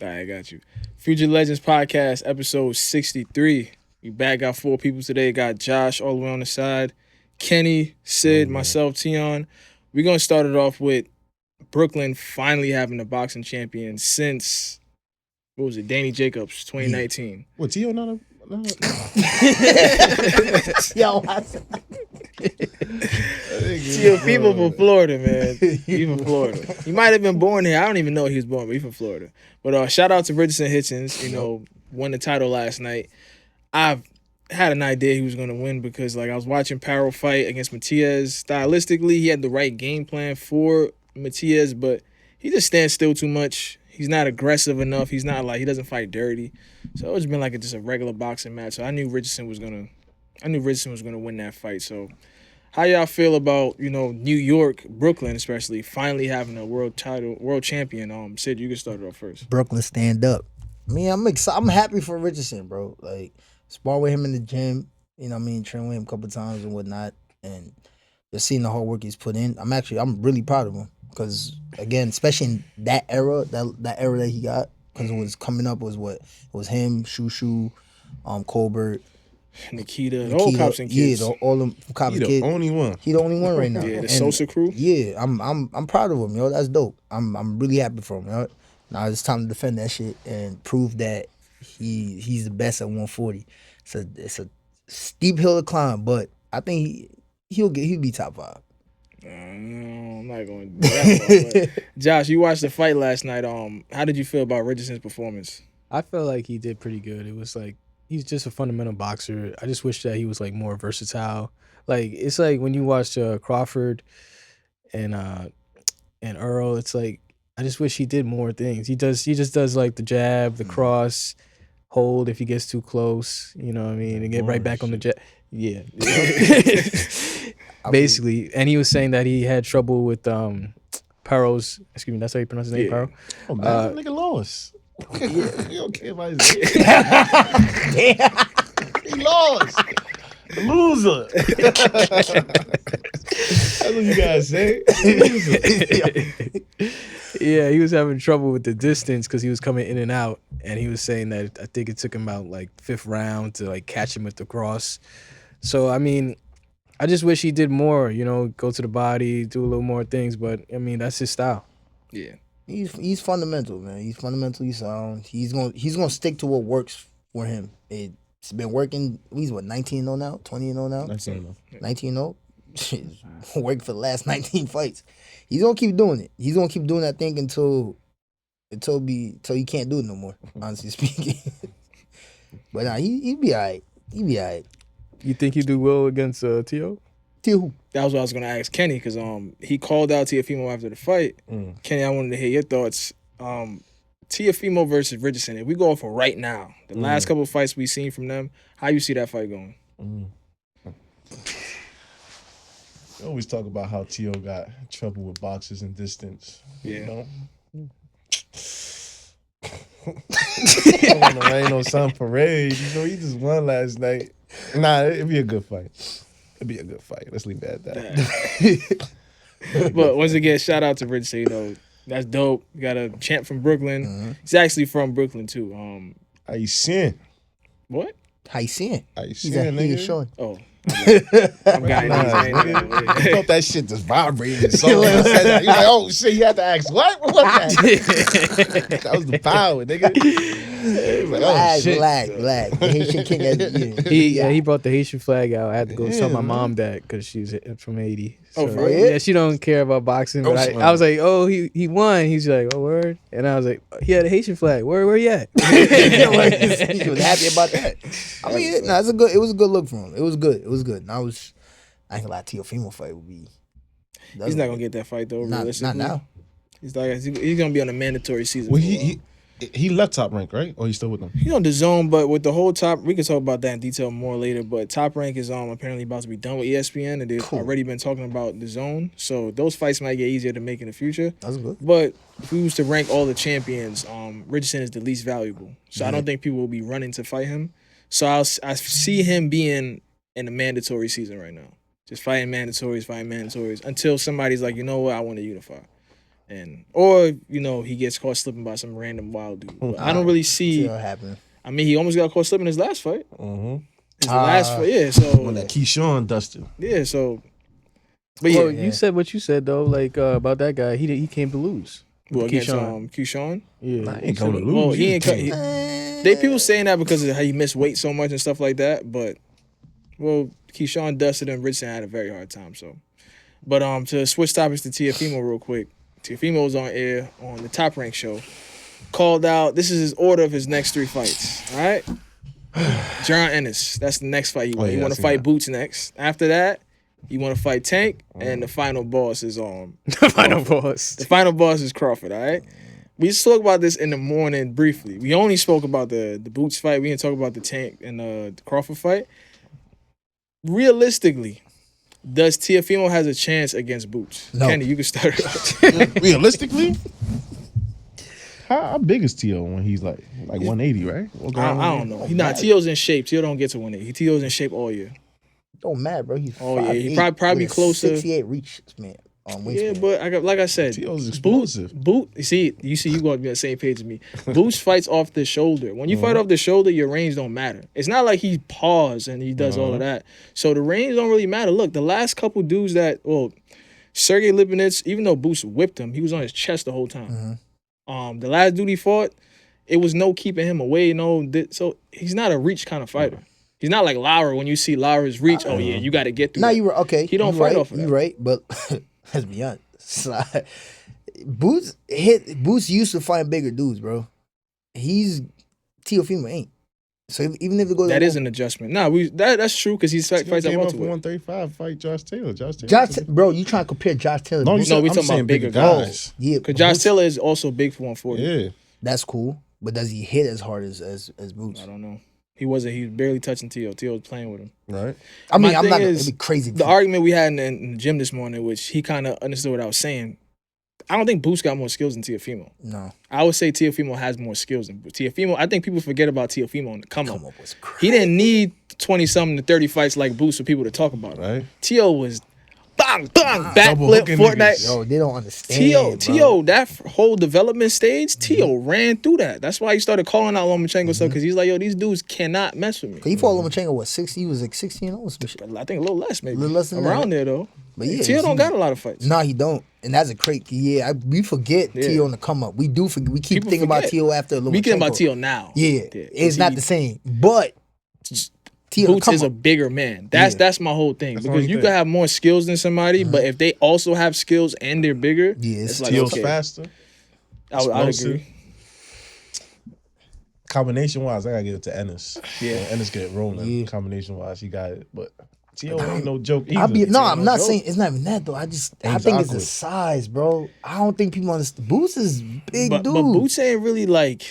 All right, I got you. Future Legends Podcast, episode 63. We back, got 4 people today. Got Josh all the way on the side, Kenny, Syd, myself, Teon. We're going to start it off with Brooklyn finally having a boxing champion since, what was it, Danny Jacobs, 2019. What, Tio not a... Yo, Teofimo from Florida, man. He from Florida. He might have been born here. I don't even know he was born, but he's from Florida. But shout out to Richardson Hitchins, won the title last night. I've had an idea he was going to win because, I was watching Paro fight against Matias. Stylistically, he had the right game plan for Matias, but he just stands still too much. He's not aggressive enough. He's not he doesn't fight dirty. So it's been just a regular boxing match. So I knew Richardson was gonna win that fight. So how y'all feel about, New York, Brooklyn especially, finally having a world champion? Syd, you can start it off first. Brooklyn stand up. I'm excited. I'm happy for Richardson, bro. Spar with him in the gym, train with him a couple times and whatnot, and just seeing the hard work he's put in. I'm really proud of him. Because, again, especially in that era, that era that he got, because it was coming up, was what? It was him, Shushu, Colbert, Nikita, the whole Cops and Kids. Yeah, all them Cops and Kids. He the only one. He the only one right now. Yeah, the Sosa crew. Yeah, I'm proud of him, yo. That's dope. I'm really happy for him, yo. Now it's time to defend that shit and prove that he's the best at 140. It's a steep hill to climb, but I think he'll be top 5. I'm not going to do that far, Josh, you watched the fight last night. How did you feel about Richardson's performance? I felt like he did pretty good. It was he's just a fundamental boxer. I just wish that he was more versatile. It's when you watch Crawford and Earl. It's I just wish he did more things. He just does the jab, the cross, hold if he gets too close. You know what I mean, and get right back on the jab. Yeah. Basically, and he was saying that he had trouble with Paro's. Excuse me, that's how you pronounce his name, Paro. Oh man, that nigga lost. He don't care about his He lost. Loser. That's what you guys say. Yeah, he was having trouble with the distance because he was coming in and out, and he was saying that I think it took him out 5th round to catch him with the cross. So I just wish he did more, go to the body, do a little more things, but that's his style. Yeah. He's fundamental, man. He's fundamentally sound. He's gonna stick to what works for him. It's been working. He's 19-0 now, 20-0 now. 19-0. Worked for the last 19 fights. He's gonna keep doing it. He's gonna keep doing that thing until he can't do it no more. Honestly speaking. But nah, he'll be alright. He'll be alright. You think he do well against Tio? Tio who? That was what I was going to ask Kenny, because he called out Teofimo after the fight. Kenny, I wanted to hear your thoughts. Teofimo versus Richardson, if we go for right now, the last couple of fights we've seen from them, how you see that fight going? We always talk about how Tio got trouble with boxers and distance. Yeah. There ain't no Sun Parade. He just won last night. Nah, it'd be a good fight. Let's leave it at that. But once again, shout out to Richardson. That's dope. You got a champ from Brooklyn. He's actually from Brooklyn too. Haitian. What? Haitian. Haitian, nigga. He's showing. Oh. I'm Guyanese. I thought that shit just vibrated. So you're like, oh shit, you had to ask what? What was that? That was the power, nigga. Relax. The Haitian king he brought the Haitian flag out. I had to go tell my mom that because she's from Haiti. So, for real? Yeah, she don't care about boxing. But I was like, oh, he won. He's like, oh, word. And I was like, he had a Haitian flag. Where he at? He was happy about that. It was a good look for him. It was good. And I ain't gonna lie, Teofimo fight would be. He's not gonna get that fight though. Not now. He's gonna be on a mandatory season. Well, he left Top Rank, right? Or he's still with them? He's on the zone, but with the whole top, we can talk about that in detail more later. But Top Rank is apparently about to be done with ESPN, and they've already been talking about the zone. So those fights might get easier to make in the future. That's good. But if we was to rank all the champions, Richardson is the least valuable. So I don't think people will be running to fight him. So I see him being in a mandatory season right now. Just fighting mandatories until somebody's like, you know what, I want to unify. or he gets caught slipping by some random wild dude. But I don't really see. What happened? I mean, he almost got caught slipping his last fight. Mm-hmm. His last fight, yeah. So When that Keyshawn dusted. yeah, so. But yeah, you said what you said though, like about that guy. He came to lose. Well, against Keyshawn. Yeah, I ain't going to lose. Well, he ain't. They people saying that because of how he missed weight so much and stuff like that. But Keyshawn dusted and Richardson had a very hard time. So, but to switch topics to Teofimo real quick. Teofimo was on air on the Top Rank show. Called out. This is his order of his next 3 fights. All right. John Ennis. That's the next fight. He want to fight Boots next. After that, you want to fight Tank, and the final boss is the final boss. The final boss is Crawford. All right. We just talked about this in the morning briefly. We only spoke about the Boots fight. We didn't talk about the Tank and the Crawford fight. Realistically, does Teofimo has a chance against Boots? No. Kenny, you can start it off. Realistically? How big is Teo when he's like 180, right? I don't know. Teo's in shape. Teo don't get to 180. Teo's in shape all year. Don't matter, bro. He's He probably with a closer. 68 reach, man. Yeah, but like I said, Teo's explosive. You see, you going to be on the same page as me. Boots fights off the shoulder. When you fight off the shoulder, your range don't matter. It's not like he paused and he does all of that. So the range don't really matter. Look, the last couple dudes Sergey Lipinets, even though Boots whipped him, he was on his chest the whole time. The last dude he fought, it was no keeping him away. So he's not a reach kind of fighter. He's not like Lauer. When you see Lauer's reach, you got to get through. Now you were okay. He don't fight off of that. You're right, but let's be honest. Boots used to fight bigger dudes, bro. Teofimo ain't. So even if it goes, that is an adjustment. That's true because he's fights at welterweight. 135, fight Josh Taylor. Bro, you trying to compare Josh Taylor? No, we talking about bigger guys. Yeah, because Josh Taylor is also big for 140. Yeah, that's cool. But does he hit as hard as Boots? I don't know. He wasn't. He was barely touching Teo. Teo was playing with him. Right. I mean, I'm not. It'd be crazy. The argument we had in the gym this morning, which he kind of understood what I was saying. I don't think Boots got more skills than Teofimo. No. I would say Teofimo has more skills than Teofimo. I think people forget about Teofimo in the come up. Was crazy. He didn't need 20-something to 30 fights like Boots for people to talk about him. Right. Teo was bang, backflip, Fortnite. Yo, they don't understand. Teo, that whole development stage, Teo ran through that. That's why he started calling out Lomachenko stuff, because he's like, yo, these dudes cannot mess with me. He fought Lomachenko, what, 60? He was like 16 or something. I think a little less, maybe. A little less than around that. there, though. But yeah, Teo don't got a lot of fights. Nah, he don't. And that's a crate. Yeah, we forget Teo on the come up. We do forget. We keep People thinking about forget. Teo after Lomachenko. We thinking about Teo now. Yeah. It's not the same. But Teo Boots is a bigger man. That's my whole thing. That's the because only you thing. can have more skills than somebody, but if they also have skills and they're bigger, it's like, Teo's okay, faster. I would explosive. agree. Combination wise, I gotta give it to Ennis. Yeah. Ennis get rolling. Yeah. Combination wise, he got it. But Teo ain't no joke either. I'm not saying it's not even that though. I think it's awkward. the size, bro. I don't think people understand. Boots is big But dude. Boots ain't really like.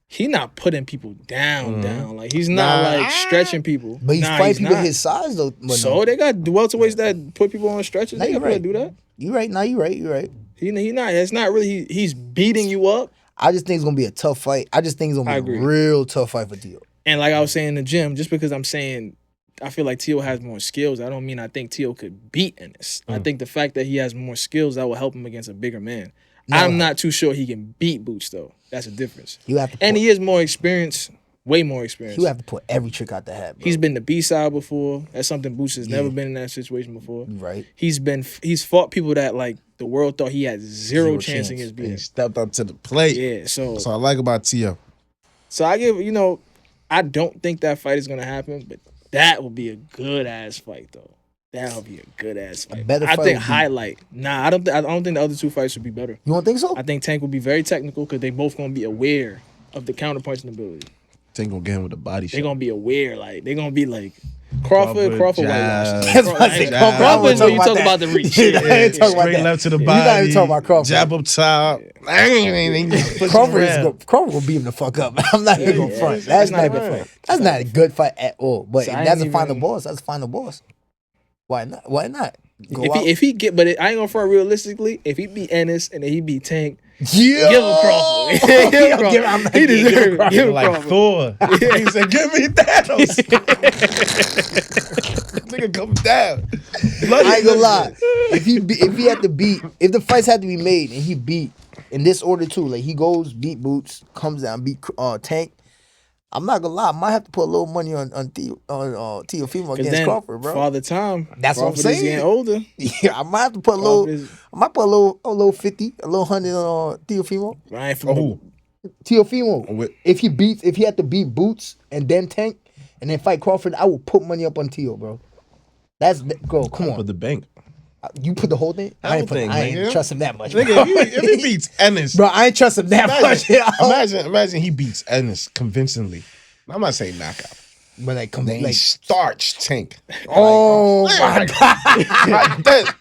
He not putting people down. Like he's not like stretching people. But he's fighting people his size though. But So they got welterweights that put people on stretches. Now They you're got to right. do that. You're right. Now you're right. He not. It's not really. He's beating you up. I just think it's gonna be a tough fight. I just think it's gonna be a real tough fight for Teo. And like I was saying in the gym, just because I'm saying I feel like Teo has more skills, I don't mean I think Teo could beat Ennis. I think the fact that he has more skills, that will help him against a bigger man. No. I'm not too sure he can beat Boots though. That's a difference. You have to And he is more experienced, way more experienced. You have to put every trick out the hat, bro. He's been the B-side before. That's something Boots has never been in that situation before. Right. He's fought people that like the world thought he had zero chance against He beating. stepped up to the plate. Yeah, so That's what I like about Teo. So I give, I don't think that fight is gonna happen, but that will be a good ass fight though. That'll be a good ass fight. better I fight think would be- highlight. Nah, I don't think the other two fights would be better. You don't think so? I think Tank will be very technical because they both gonna be aware of the counterpunching ability. Tank gonna get him with the body They're shot. gonna be aware, like they're gonna be like Crawford jab. whitewashed. That's what I said. Crawford is when you Talk talk about about the reach. I ain't talking about Straight that. left to the You're body. not even talking about Crawford. Jab up top. Crawford will beat him the fuck up. I'm not even gonna front. That's not good fight. That's not a good fight at all. But So if I that's ain't a final even- boss. That's a final boss. Why not? Why not? Go If out. he get, but I ain't gonna front realistically. If he beat Ennis and then he beat Tank, Yeah. Give him Crawford. Give him Crawford. I'm not He giving deserves it. Crawford. Give him Like Crawford. Thor. He said, "Give me Thanos." Nigga, come down. I ain't gonna lie. If the fights had to be made and he beat in this order too, like he goes beat Boots, comes down beat Tank. I'm not gonna lie. I might have to put a little money on Teofimo against Crawford, bro. Father Time. That's what I'm Crawford is saying. getting older. Yeah, I might have to put a little. I might put a little 50, a little 100 on Teofimo. Ryan from Who? Teofimo. If he had to beat Boots and then Tank and then fight Crawford, I would put money up on Teo, bro. Come on. For the bank. You put the whole thing? I ain't trust him that much. Nigga, Bro. if he beats Ennis, Bro, I ain't trust him that much. imagine he beats Ennis convincingly. I'm not saying knockout. But like, come Then like, starch Tank. oh my god, Like that.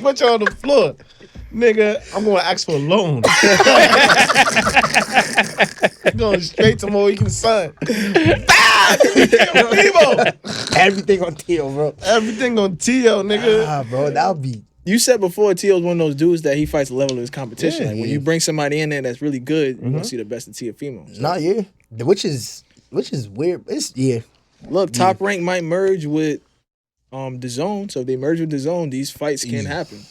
Switch on the floor. Nigga, I'm gonna ask for a loan. Going straight to Mohegan Sun. everything on Teo, bro. Everything on Teo, nigga. Ah, bro, that'll be. You said before Teo's one of those dudes that he fights the level of his competition. Yeah, Like when you bring somebody in there that's really good, you're gonna see the best of Teofimo. So. Nah, yeah, which is weird. It's Look, Top Rank might merge with the Zone. So if they merge with the Zone, these fights can happen.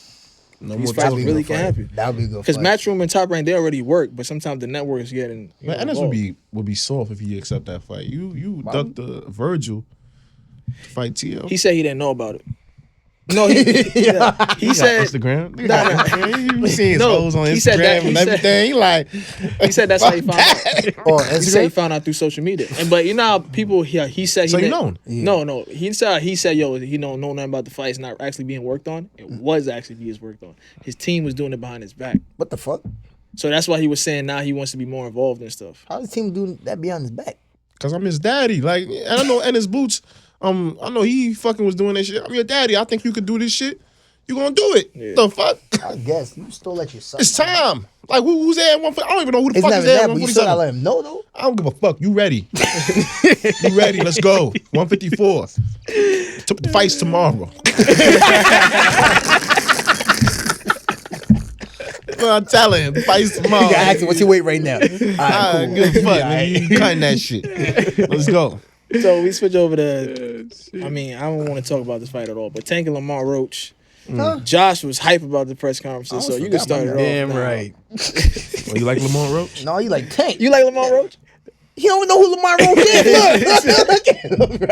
No These more fights Top really Rank can happen. That'll be a good. Because fight. Matchroom and Top Rank, they already work, but sometimes the network is getting. But Ennis would be soft if he accept that fight. You ducked the Virgil to fight Teo. He said he didn't know about it. No, he said Instagram. Nah. You see his hoes on he Instagram said that- and he said- everything. he said that's how he found out. Oh, He said he Instagram. found out through social media. But you know how people he said So he you didn't- known? No. He said yo, he don't know nothing about the fights not actually being worked on. It was actually being worked on. His team was doing it behind his back. What the fuck? So that's why he was saying now he wants to be more involved and stuff. How's the team doing that behind his back? Cause I'm his daddy. Like, and I know Ennis Boots. I know he fucking was doing that shit. I'm your daddy. I think you could do this shit. You gonna do it? Yeah. The fuck? I guess you still let your son. It's time. Like who's there at 140? I don't even know who the It's fuck not is even there at that, but you still gotta 147. let him know though. I don't give a fuck. You ready? You ready? Let's go. 154. The fight's tomorrow. Well, I'm telling him, the fight's tomorrow. You gotta ask him what's your weight right now. All right, cool. Good fuck. Yeah, Man. You cutting that shit. Let's go. So we switch over to I mean, I don't want to talk about this fight at all, but Tank and Lamar Roach. Josh was hype about the press conferences, so you can start it off. Damn now. right. Oh, you like Lamont Roach? No, you like Tank. You like Lamar Roach? He don't even know who Lamar Roach is. Look at him.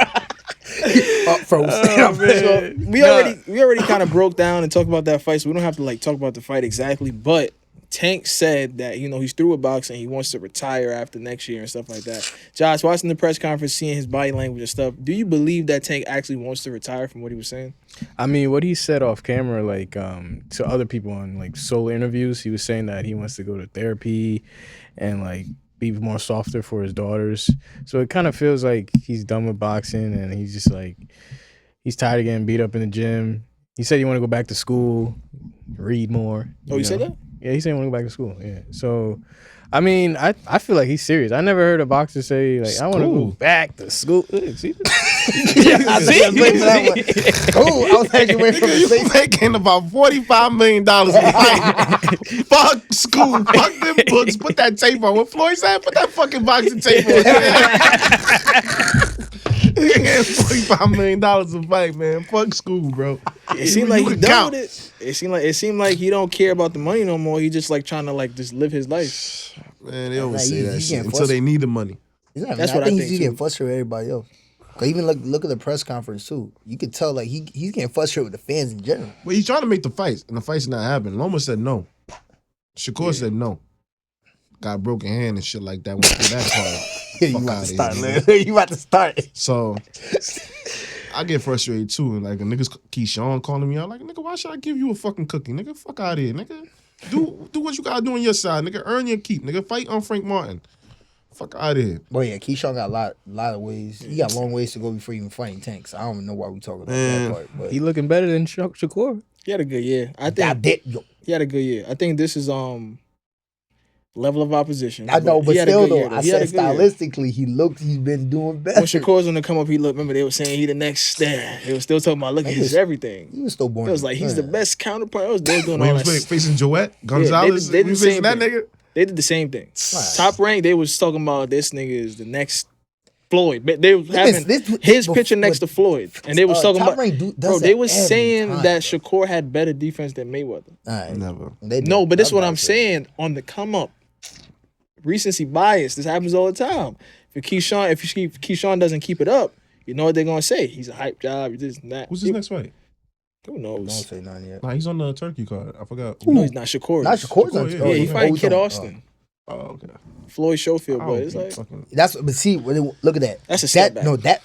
Froze. So we already kind of broke down and talked about that fight, so we don't have to like talk about the fight exactly. But Tank said that he's through with boxing, he wants to retire after next year and stuff like that. Josh, watching the press conference, seeing his body language and stuff, do you believe that Tank actually wants to retire from what he was saying? I mean, what he said off camera, like to other people on like solo interviews, he was saying that he wants to go to therapy and like be more softer for his daughters. So it kind of feels like he's done with boxing and he's just like he's tired of getting beat up in the gym. He said he want to go back to school, read more. Oh, you said that? Yeah, he said he want to go back to school. Yeah. So, I mean, I feel like he's serious. I never heard a boxer say like, I want to go back to school. See? I was waiting for that one. Ooh, I was actually waiting for the You face. making about $45 million a fight. Fuck school. Fuck them books. Put that tape on. What Floyd said, put that fucking boxing tape on. $45 million a fight, man. Fuck school, bro. It seemed like You he can done count. with it. It seemed like he don't care about the money no more. He just like trying to like just live his life. Man, they always Like, say he that shit getting until they frustrated. need the money. That's I what I think think, he's getting too. frustrated with everybody else. Cause even look at the press conference too. You could tell like he's getting frustrated with the fans in general. Well, he's trying to make the fights, and the fight's not happening. Loma said no. Shakur said no. Got a broken hand and shit like that. Went through that part. You Fuck about outta to start, here, man. You about to start. So I get frustrated too. And like, niggas Keyshawn calling me out, like, nigga, why should I give you a fucking cookie? Nigga, fuck out of here, nigga. Do what you gotta do on your side, nigga. Earn your keep, nigga. Fight on Frank Martin. Fuck out of here. Well, yeah, Keyshawn got a lot of ways. He got long ways to go before even fighting Tanks. I don't even know why we talking about Man. that part. But He looking better than Shakur. He had a good year. I I think did. Yo, he had a good year. I think this is level of opposition. I know, but he had a still good though, year, I He had said a good year. stylistically, he's been doing better. When Shakur's gonna come up, remember they were saying he the next star. They were still talking about look at his everything. He was still born. It was like he's the best counterpart. They was doing When all he was that. facing Joette Gonzalez, they did we the facing same that thing. nigga. They did the same thing. Top rank, they was talking about this nigga is the next Floyd. But they was having his picture next to Floyd. And they was talking Top about Rank bro, they was every saying time, that bro. Shakur had better defense than Mayweather. All right. Never. No, but this is what I'm saying on the come up. Recency bias. This happens all the time. If Keyshawn doesn't keep it up, you know what they're gonna say? He's a hype job. This and that. Who's his next fight? Who Don't knows? say none yet. Nah, he's on the turkey card. I forgot. No, he's not Shakur. Not Shakur's Shakur, on. yeah. oh, Yeah, he oh, fighting he's Kid on- Austin, Oh, okay. Floyd Schofield, I but don't it's be like fucking- That's but see, look at that. That's a step back. No, that's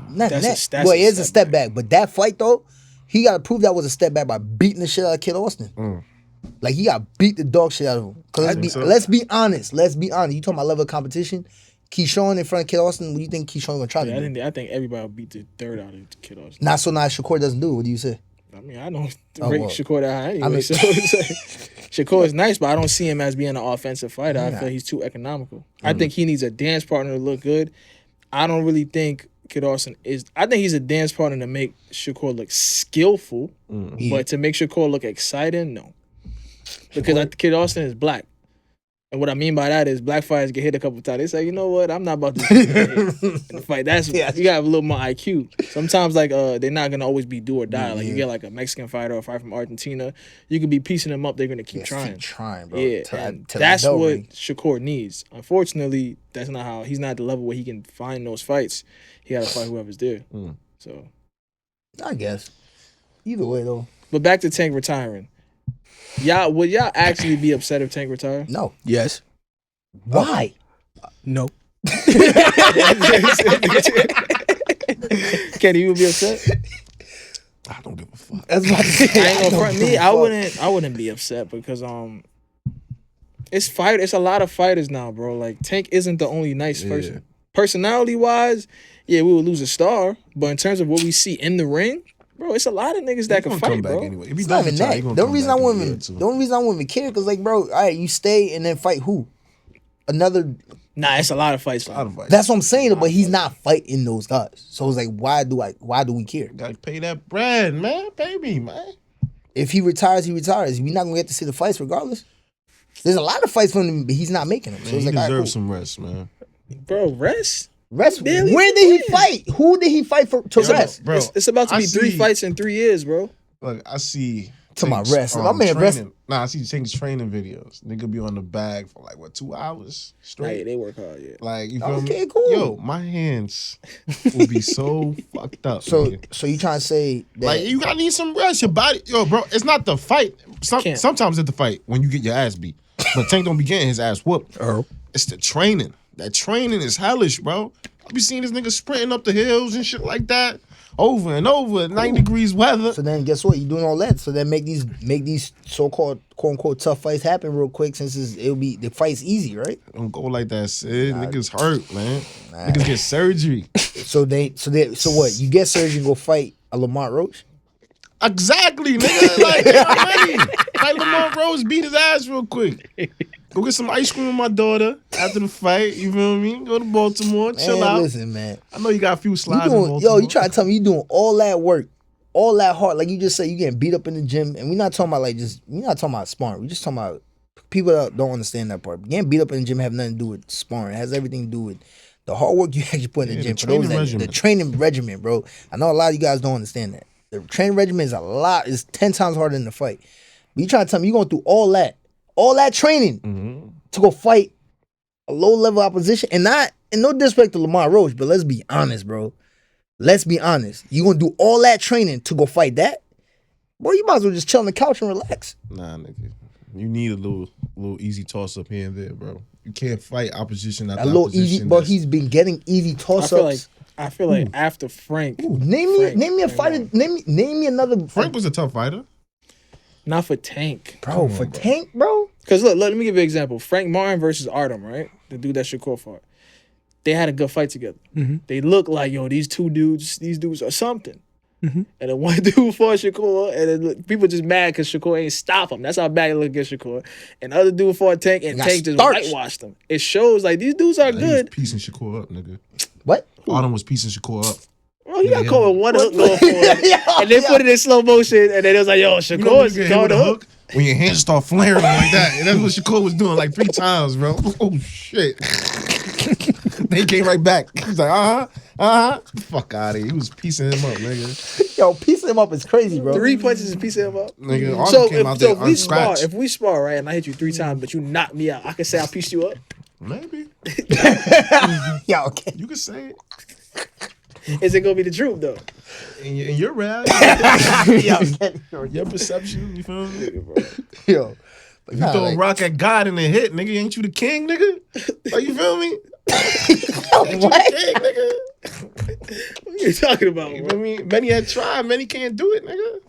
not That's that. a Well, it is a step step back. But that fight though, he got to prove that was a step back by beating the shit out of Kid Austin. Like he got beat the dog shit out of him. Cause let's be honest. You talking about level of competition? Keyshawn in front of Kid Austin. What do you think Keyshawn gonna try to do? I think everybody will beat the third out of Kid Austin. Not so nice. Shakur doesn't do it. What do you say? I mean, I don't Oh, rate well. Shakur that high anyway. I mean- So it's like, Shakur is nice, but I don't see him as being an offensive fighter. I Yeah. feel he's too economical. I think he needs a dance partner to look good. I don't really think Kid Austin is. I think he's a dance partner to make Shakur look skillful, but to make Shakur look exciting, no. Because Kid Austin is black. And what I mean by that is black fighters get hit a couple times. They say, you know what, I'm not about to get hit in the fight. That's you gotta have a little more IQ. Sometimes like they're not gonna always be do or die. Like you get like a Mexican fighter or a fighter from Argentina, you could be piecing them up, they're gonna keep trying. Keep trying, bro. Yeah, and that's what Shakur needs. Unfortunately, that's not how he's not at the level where he can find those fights. He gotta fight whoever's there. So I guess. Either way though. but back to Tank retiring. Would y'all actually be upset if Tank retired? No. Yes. Why? No. Kenny, you would be upset? I don't give a fuck. That's what I say. I ain't gonna front me. I wouldn't be upset because it's a lot of fighters now, bro. Like Tank isn't the only nice person. Personality wise, yeah, we would lose a star, but in terms of what we see in the ring, bro, it's a lot of niggas that can Come fight, back bro. anyway. If he It's not does even retire, he that. gonna The come only reason back I in wouldn't the even, year, too. the only reason I wouldn't even care, cause like, bro, all right, you stay and then fight who? Another. Nah, it's a lot of fights. A lot of fights. That's what I'm saying, but he's not fighting those guys. So it's like, why do we care? Gotta pay that bread, man. Baby, man. If he retires, he retires. We're not gonna get to see the fights regardless. There's a lot of fights for him, but he's not making them. So Man, it's he like, all right, deserves cool. some rest, man. Bro, rest. Rest. Where Barely did he win. fight? Who did he fight for to rest? Bro, It's about to I be 3 see- fights in 3 years, bro. Look, I see. To my Tank's, rest. My man rest- training. Nah, I see Tank's training videos. Nigga be on the bag for like, what, 2 hours Nah, straight? yeah, they work hard, yeah. Like, you feel Okay, me? cool. Yo, my hands will be so fucked up. So nigga. you trying to say that? Like, you gotta need some rest. Your body, yo, bro, it's not the fight. Can't. Sometimes it's the fight when you get your ass beat. But Tank don't be getting his ass whooped. Oh. It's the training. That training is hellish, bro. I be seeing this nigga sprinting up the hills and shit like that over and over, 90 degrees weather. So then, guess what? You doing all that. So then, make these so-called quote unquote tough fights happen real quick. Since it'll be the fight's easy, right? Don't go like that, Sid. Niggas hurt, man. Niggas get surgery. So what? You get surgery and go fight a Lamont Roach? Exactly, nigga. Like, already. Like Lamont Rose beat his ass real quick. Go get some ice cream with my daughter after the fight. You feel me? Go to Baltimore, chill Man, out. listen, man. I know you got a few You slides in doing, Baltimore. you try to tell me you doing all that work, all that hard, like you just said, you getting beat up in the gym, and we're not talking about we're not talking about sparring. We're just talking about people that don't understand that part. Getting beat up in the gym have nothing to do with sparring. It has everything to do with the hard work you actually put in the Yeah, gym. the For those training that, regimen. the training regimen, bro. I know a lot of you guys don't understand that. The training regimen is 10 times harder than the fight. But you trying to tell me you going through all that training to go fight a low level opposition, and no disrespect to Lamar Roach, but let's be honest, bro. Let's be honest. You gonna do all that training to go fight that? Boy, you might as well just chill on the couch and relax. Nah, nigga. You need a little easy toss up here and there, bro. You can't fight opposition after A little opposition. easy, but he's been getting easy toss ups. I feel like after Frank, Name me a fighter. Name me another. Frank was a tough fighter. not for Tank. bro, for Tank, bro. Because look, let me give you an example. Frank Martin versus Artem, right? The dude that Shakur fought. They had a good fight together. They look like, yo, these dudes are something. And then one dude fought Shakur, and then people just mad because Shakur ain't stop him. That's how bad he look against Shakur. And the other dude fought Tank, and Tank just whitewashed him. It shows like these dudes are good. He was piecing Shakur up, nigga. What? Autumn was piecing Shakur up. Well, he got caught with one hook going for him, and they put it in slow motion, and then it was like, yo, Shakur's going to hook. When your hands start flaring like that, and that's what Shakur was doing like 3 times, bro. Oh shit! They came right back. He was like, fuck out of here. He was piecing him up, nigga. Yo, piecing him up is crazy, bro. 3 punches and piecing him up. Nigga, Autumn came out there unscratched. If we spar, right, and I hit you 3 times, but you knock me out, I can say I pieced you up. Maybe. Yeah, okay. You can say it. Is it gonna be the truth though? In your reality, your perception, you feel me? Yo, if you throw a rock at God and it hit, nigga, ain't you the king, nigga? Like, you feel me? What? King, nigga. What are you talking about? You feel me? Many had tried, many can't do it, nigga.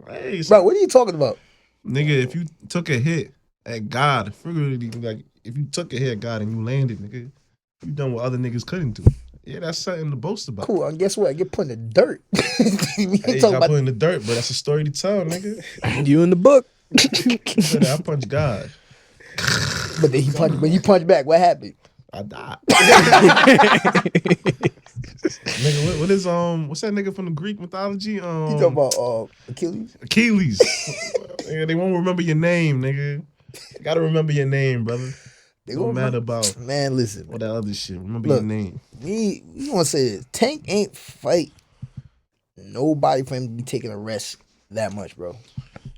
Hey, bro, what are you talking about? Nigga, if you took a hit at God, figuratively, like if you took a hit at God and you landed, nigga, you done what other niggas couldn't do. Yeah, that's something to boast about. Cool. And guess what? I get put in the dirt. We ain't talking about put in the dirt, but that's a story to tell, nigga. You in the book. I punched God. But then he punched back. What happened? I died. Nigga, what is what's that nigga from the Greek mythology? You talking about Achilles? Achilles. Nigga, they won't remember your name, nigga. You gotta remember your name, brother. They don't matter about listen. All that other shit. Remember your name. We gonna say this. Tank ain't fight nobody for him to be taking a risk that much, bro.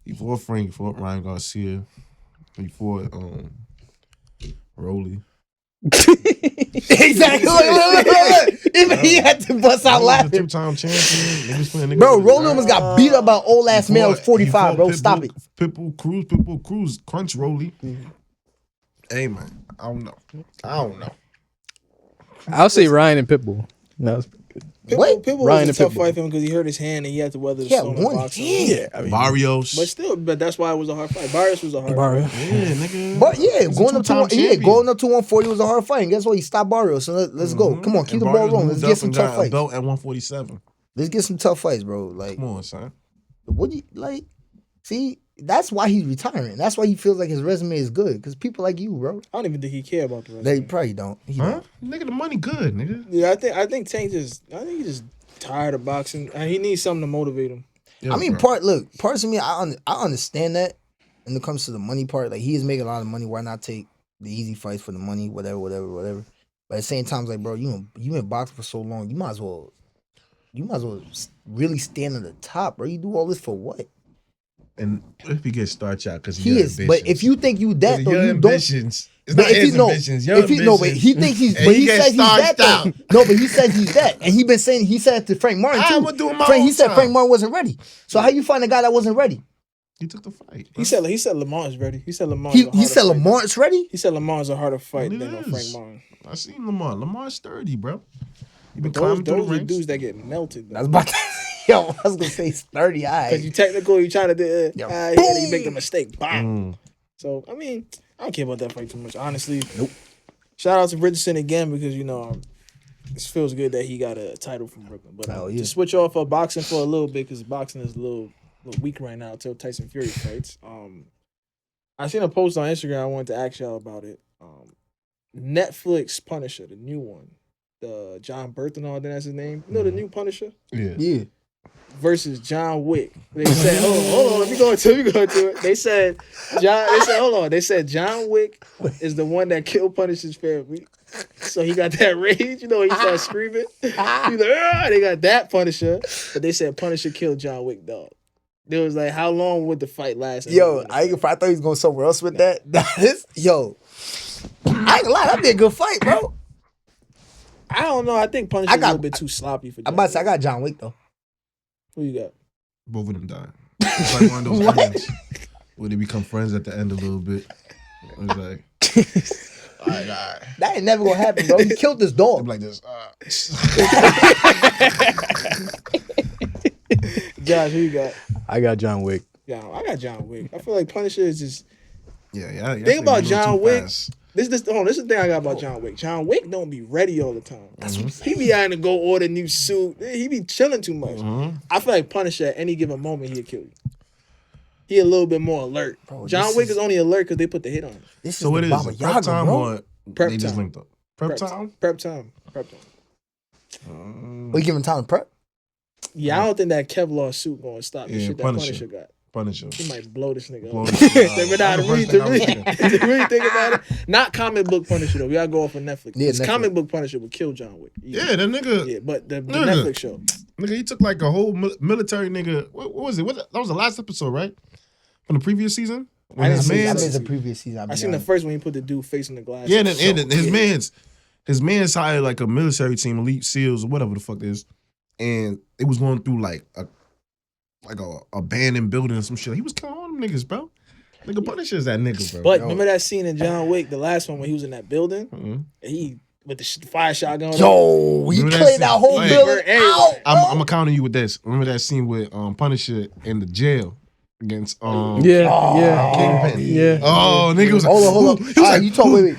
He fought Frank, he fought Ryan Garcia, he fought Rolly. Exactly. Look. Even he had to bust out laughing. 2-time champion. Bro, Rolly almost got beat up by old ass man at 45, bro. Stop it. Pitbull Cruz, Crunch Rolly. Hey man, I don't know. I'll say Ryan and Pitbull. That was pretty good. Pitbull Ryan was a tough Pitbull. fight for him because he hurt his hand and he had to weather the storm of boxing. Yeah, I mean, Barrios. But that's why it was a hard fight. Barrios was a hard fight. Yeah, nigga. But yeah, going up to 140 was a hard fight. And guess what? He stopped Barrios. So let's go. Come on, keep the ball rolling. Let's get some tough fights. Belt at 147. Let's get some tough fights, bro. Like, come on, son. What do you like? See, that's why he's retiring. That's why he feels like his resume is good. Because people like you, bro. I don't even think he care about the resume. They probably don't. Huh? Nigga, the money good, nigga. Yeah, I think Tank he's just tired of boxing. And he needs something to motivate him. Yeah, I mean, parts of me, I understand that. When it comes to the money part, like he is making a lot of money. Why not take the easy fights for the money? Whatever. But at the same time, it's like, bro, you been boxing for so long. You might as well really stand at the top, bro. You do all this for what? And if he gets starched out because he is, but if you think you that though, you ambitions. don't. It's not his ambitions. Your ambitions. No, but he thinks he's. But he says he's that. Though. No, but he says he's that, and he been saying he said it to Frank Martin too. He said Frank Martin wasn't ready. So how you find a guy that wasn't ready? He took the fight. He said Lamar's ready. He said Lamar's. He said Lamar's ready. He said Lamar's a harder fight than Frank Martin. I seen Lamar. Lamar's sturdy, bro. You been climbing through the ranks. Dudes that get melted. That's about to. Yo, I was gonna say 30. Because you technical, you trying to do you make the mistake. Bam. So I mean, I don't care about that fight too much, honestly. Nope. Shout out to Richardson again because it feels good that he got a title from Brooklyn. But to switch off of boxing for a little bit because boxing is a little weak right now until Tyson Fury fights. I seen a post on Instagram. I wanted to ask y'all about it. Netflix Punisher, the new one, the John Berthenol, that's his name. You know the new Punisher? Yeah. Versus John Wick. They said, hold on, let me go into it. They said John Wick is the one that killed Punisher's family. So he got that rage, he started screaming. He's like, they got that Punisher. But they said Punisher killed John Wick, dog. It was like, how long would the fight last? Yo, I thought he was going somewhere else with that. Yo, I ain't gonna lie, that'd be a good fight, bro. I don't know. I think Punisher's a little bit too sloppy for John Wick. I got John Wick, though. Who you got? Both of them died. It's like one of those things where they become friends at the end a little bit. It was like, all right. That ain't never gonna happen, bro. He killed this dog. I'm like this. Josh, who you got? I got John Wick. Yeah, I got John Wick. I feel like Punisher is just. Yeah. Think about John Wick. This is the thing I got about John Wick. John Wick don't be ready all the time. That's what I'm saying. He be having to go order new suit. He be chilling too much. I feel like Punisher at any given moment he'll kill you. He a little bit more alert. Bro, John Wick is only alert because they put the hit on him. So it is prep time or prep they just time. linked up? Prep time? Prep time. We giving time to prep? Yeah, I don't think that Kevlar suit gonna stop the shit that Punisher got. Punisher. He might blow this nigga Blow up. this nigga To really think about it. Not comic book Punisher though. We gotta go off of Netflix. Yeah, Netflix. Comic book Punisher would kill John Wick. Yeah, that nigga. Yeah, but the Netflix show. Nigga, he took like a whole military nigga. What was it? That was the last episode, right? From the previous season? I missed the previous season. I seen the first when he put the dude facing the glass. Yeah, and his man's hired like a military team, elite SEALs or whatever the fuck it is, and it was going through like a abandoned building or some shit. He was killing all them niggas, bro. Nigga Punisher's that nigga, bro. But remember that scene in John Wick, the last one when he was in that building? And he with the fire shotgun. He cleared that whole building out. I'm gonna counter you with this. Remember that scene with Punisher in the jail against Kingpin. Oh, nigga was like, hold on. You talking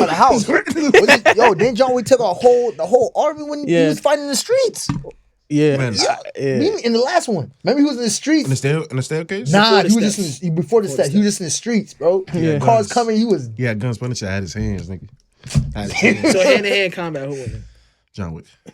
about the house? Then John Wick took the whole army when he was fighting in the streets. Yeah. In the last one, remember he was in the streets. In the staircase? Nah, he was just before the steps. He was just in the streets, bro. Cars coming. He was. Yeah, guns. Punisher had his hands, nigga. So hand-to-hand combat, who won?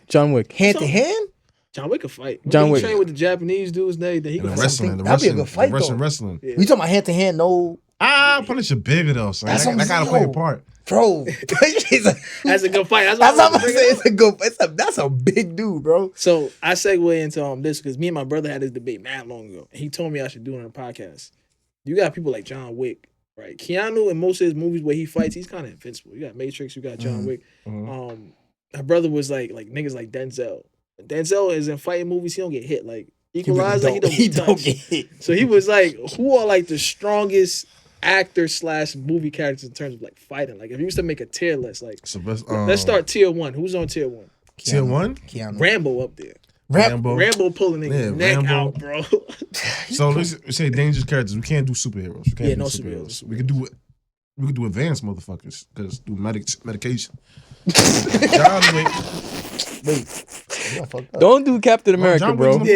John Wick. Hand to hand. John Wick could fight. John Wick trained with the Japanese dudes and everything. He could wrestling. That'd be a good fight, Russian though. wrestling. Yeah. We talking about hand to hand? No. Punisher bigger though. So that gotta play a part, bro. That's a good fight. That's what I'm saying. That's a big dude, bro. So I segue into this because me and my brother had this debate mad long ago. He told me I should do it on a podcast. You got people like John Wick, right? Keanu in most of his movies where he fights, he's kind of invincible. You got Matrix, you got John Wick. My brother was like niggas like Denzel. Denzel is in fighting movies, he don't get hit. Like Equalizer, he don't get hit. So he was like, who are like the strongest actor/movie characters in terms of like fighting? Like if you used to make a tier list, like let's start tier 1. Who's on tier 1? Tier 1? Keanu. Rambo up there. Rambo pulling niggas neck out, bro. So let's say dangerous characters. We can't do superheroes. We can't do no superheroes. We could do advanced motherfuckers because do medication. John Wick. Wait. Don't do Captain America, bro. John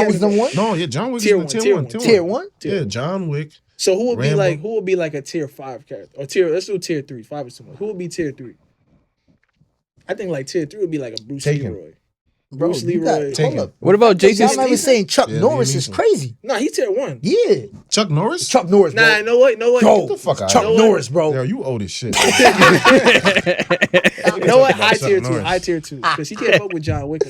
Wick's number 1? No, yeah, John Wick's tier one. Tier 1? Yeah, John Wick. So who would be like a tier 5 character? Or let's do tier 3. 5 is too much. Who would be tier 3? I think like tier 3 would be like a Bruce Leroy. Bro, Bruce Leroy. Hold up. What about Jason Statham? I'm not even saying Chuck Norris is crazy. No, he's tier 1. Yeah. Chuck Norris? Chuck Norris, bro. Nah, know what? Bro, Get the fuck out Chuck Norris, bro. Yo, you old as shit. You know what? High tier 2. Norris. High tier 2. Because he can't fuck with John Wick.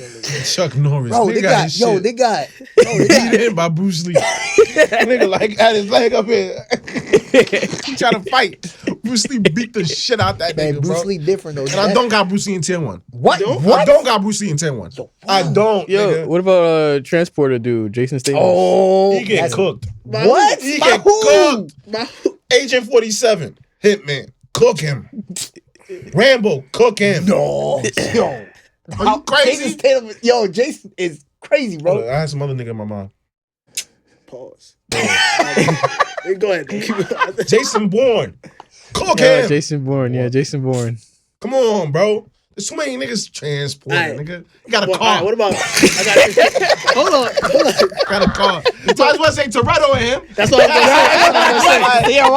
Chuck Norris. Bro, they got beat in by Bruce Lee. Nigga like had his leg up here. He trying to fight. Bruce Lee beat the shit out that nigga, Bruce bro. Lee different though. And I don't got Bruce Lee in tier 1. What? I don't got Bruce Lee in tier 1. I don't. Yo, nigga. what about Transporter dude, Jason Statham? Oh, He get cooked. What? He get cooked. Agent 47, Hitman, cook him. Rambo, cook him. No, yo, Are you crazy? Jason is crazy, bro. I had some other nigga in my mind. Pause. Go ahead. Jason Bourne, cook him. Jason Bourne. Yeah, Jason Bourne. Come on, bro. There's too many niggas transporting, nigga. You got a car. Right, what about? Hold on. Got a car. You might as well say Toretto and him. That's what I'm gonna say. Yeah,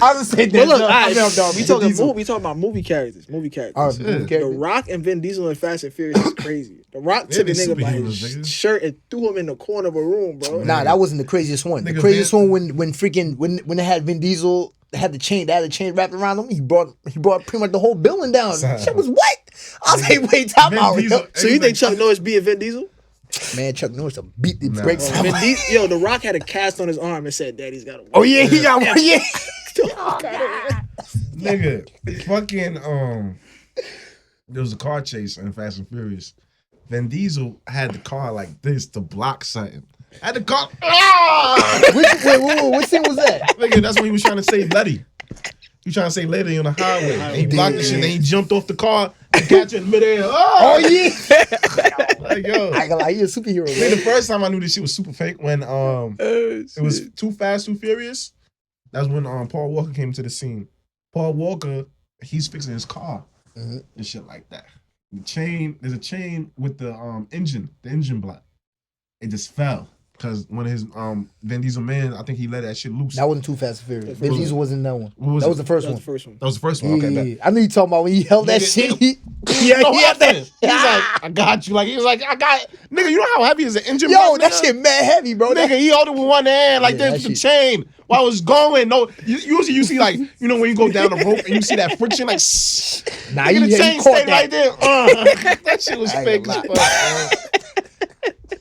I was saying that. Look, we talking about movie characters. The Rock and Vin Diesel in Fast and Furious is crazy. The Rock took a nigga by his shirt and threw him in the corner of a room, bro. Nah, that wasn't the craziest one. The craziest one when they had Vin Diesel. They had the chain wrapped around him. He brought pretty much the whole building down. Shit was what? I was like, wait, time out. So you think Chuck Norris beat Vin Diesel? Man, Chuck Norris a beat the breaks. The Rock had a cast on his arm and said, "Daddy's got a." Oh yeah, he got one. Yeah. Nigga, fucking there was a car chase in Fast and Furious. Vin Diesel had the car like this to block something. Had the car. What scene was that? Nigga, that's when he was trying to save Letty. He was trying to save Letty on the highway. And he blocked the shit. Then he jumped off the car and catch it in midair. Oh yeah. Like yo, I got like you're a superhero. Man, the first time I knew this shit was super fake when it was Too Fast, Too Furious. That's when Paul Walker came to the scene. Paul Walker, he's fixing his car and shit like that. There's a chain with the engine block. It just fell. Because one of his Vin Diesel man, I think he let that shit loose. That wasn't Too Fast and Furious. Vin Diesel wasn't that one. That was the first one. That was the first one. That was the first one. Okay, I knew you talking about when he held that shit. He had that. He's like, I got you. Like he was like, I got it. Nigga, you know how heavy is the engine? Yo, block, that nigga? shit mad heavy, bro. Nigga, he held it with one hand like this with the chain while it was going. No, usually you see like, you know, when you go down the rope and you see that friction, like, nah, nigga, the chain stayed right there. That shit was fake as fuck.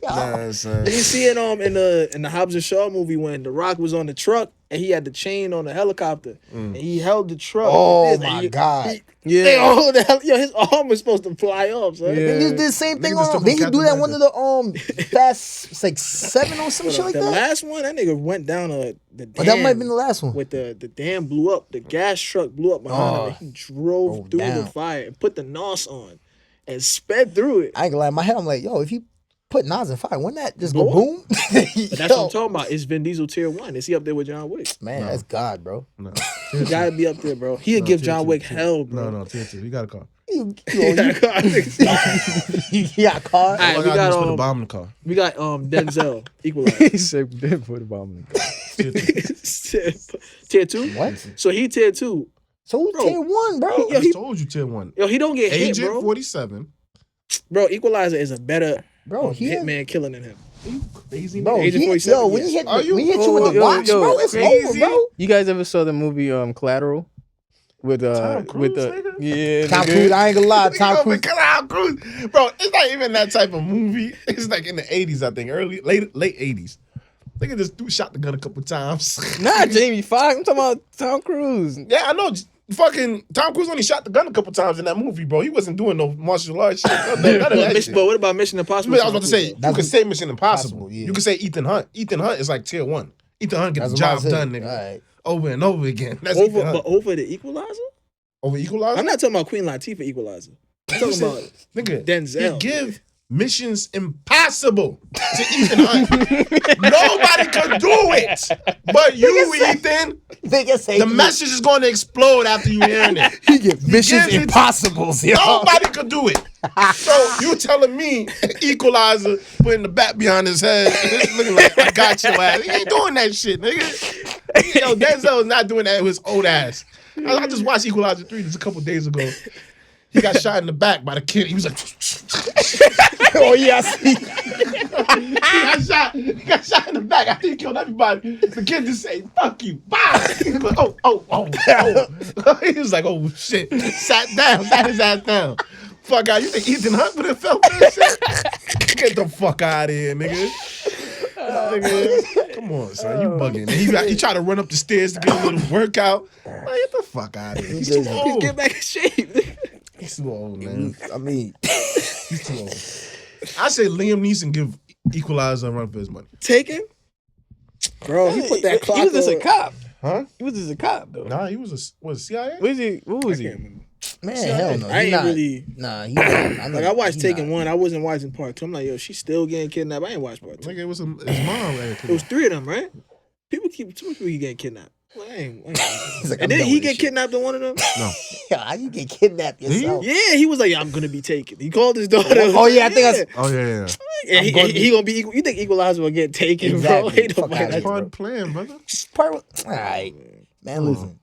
Did you see it in the Hobbs and Shaw movie when The Rock was on the truck and he had the chain on the helicopter and he held the truck? Oh like my god! His arm was supposed to fly off. Son. He did the same thing on. Did he do that one of the Fast? It's like 7 or some shit like that. The last one, that nigga went down the dam. Oh, that might have been the last one. With the dam blew up, the gas truck blew up behind him, and he drove through the fire and put the NOS on and sped through it. I ain't gonna lie, in my head I'm like, yo, if you put NOS in fire, wouldn't that just go boom? But that's what I'm talking about. It's Vin Diesel tier 1. Is he up there with John Wick? Man, that's God, bro. No. He gotta be up there, bro. He'd give John Wick hell, bro. No, tier 2. He got a car. You got a car? All right, All I gotta do is put a bomb in the car. We got Denzel, Equalizer. He said, put a bomb in the car. Tier 2? What? So he tier 2. So who's tier 1, bro? I just told you tier 1. Yo, he don't get hit, Agent bro. 47. Bro, Equalizer is a better hitman killing than him. Are you crazy, Bro, Agent 47, when he hit you with the yo, watch, yo, bro, it's crazy. over, bro. You guys ever saw the movie Collateral? With Tom Cruise, nigga? Tom Cruise, I ain't gonna lie, Tom Cruise. Tom Cruise. Bro, it's not even that type of movie. It's like in the 80s, I think. Late 80s. Nigga just shot the gun a couple times. Not Jamie Foxx. I'm talking about Tom Cruise. Yeah, I know. Fucking Tom Cruise only shot the gun a couple times in that movie, bro. He wasn't doing no martial arts shit. None of that shit. But what about Mission Impossible? I was about to say, you could say Mission Impossible. Impossible, yeah. You could say Ethan Hunt. Ethan Hunt is like tier 1. Ethan Hunt gets the That's job what I'm done, nigga. All right. Over and over again. That's Ethan Hunt. But over the Equalizer? Over Equalizer? I'm not talking about Queen Latifah Equalizer. I'm talking about nigga, Denzel. He give Missions Impossible to Ethan Hunt. Nobody could do it but you, Ethan. The message is going to explode after you hearing it. He get Missions Impossibles, yo. Nobody could do it. So you telling me Equalizer putting the bat behind his head, looking like I got your ass. He ain't doing that shit, nigga. Yo, Denzel is not doing that with his old ass. I just watched Equalizer 3 just a couple days ago. He got shot in the back by the kid. He was like, oh yeah, I see. he got shot in the back. After he killed everybody, the kid just said, "Fuck you." Bye. He was like, oh. He was like, oh shit. Sat his ass down. Fuck out. You think Ethan Hunt would have felt that shit? Get the fuck out of here, nigga. Nigga, come on, son. You bugging. He tried to run up the stairs to get a little workout. Like, get the fuck out of here. He's too old. Get back in shape. He's too old, man. I mean, He's too old. I say Liam Neeson give Equalizer a run for his money. Take him? Bro, he put that clock He was just a on. cop. Huh? He was just a cop, though. Nah, he was CIA? What was he? man, hell no. I ain't really. Nah, he not. Like, I watched Taken 1. I wasn't watching part 2. I'm like, yo, she's still getting kidnapped. I ain't watched part 2. Like it was his mom. Right? It was 3 of them, right? Too much people getting kidnapped. Well, I ain't. He's like, And I'm then done he with get this kidnapped in one of them? No. shit. How you get kidnapped yourself? Yeah, he was like, I'm gonna be taken. He called his daughter. Oh, yeah, I think I. Oh yeah. And he gonna be equal. You think Equalizer will get taken, Exactly. bro? Ain't Fuck nobody outta That's like, here. part of the plan, brother. All right, man. Listen,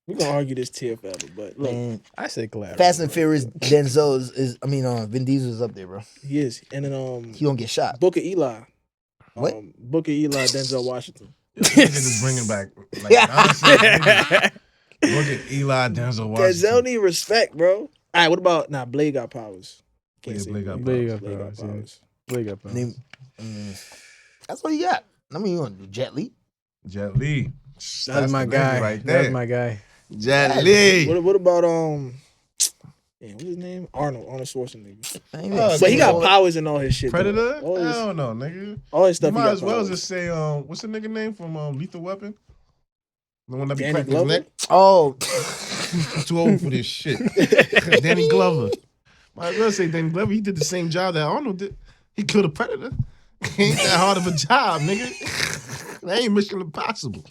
we gonna argue this tier forever, but look, man. I say Collateral. Fast and Furious. Denzel is. I mean, Vin Diesel is up there, bro. he is. And then He don't get shot. Booker Eli. What? Booker Eli, Denzel Washington. Nigga just bringing back. Like, honestly, look at Eli Denzel Washington. Denzel need respect, bro. All right, what about Blade got powers? Can't Yeah, say Blade got Blade powers. got Blade got powers, yeah. powers. Blade got powers. Name, that's what he got. I mean, you want to do Jet Li? Jet Li. That's my the nigga guy. right That's there. my guy. Jet Li. What about what's his name? Arnold Schwarzenegger. I ain't Oh, even But he got seen powers and all his shit. though. Predator? All his, Hell no, nigga. all his You stuff. he might got as well powers. just say, what's the nigga name from Lethal Weapon? The one that be Danny cracking his Glover? neck? Oh, I'm too old for this shit. Danny Glover. Might as well say Danny Glover. He did the same job that Arnold did. He killed a predator. Ain't that hard of a job, nigga. That ain't Mission Impossible.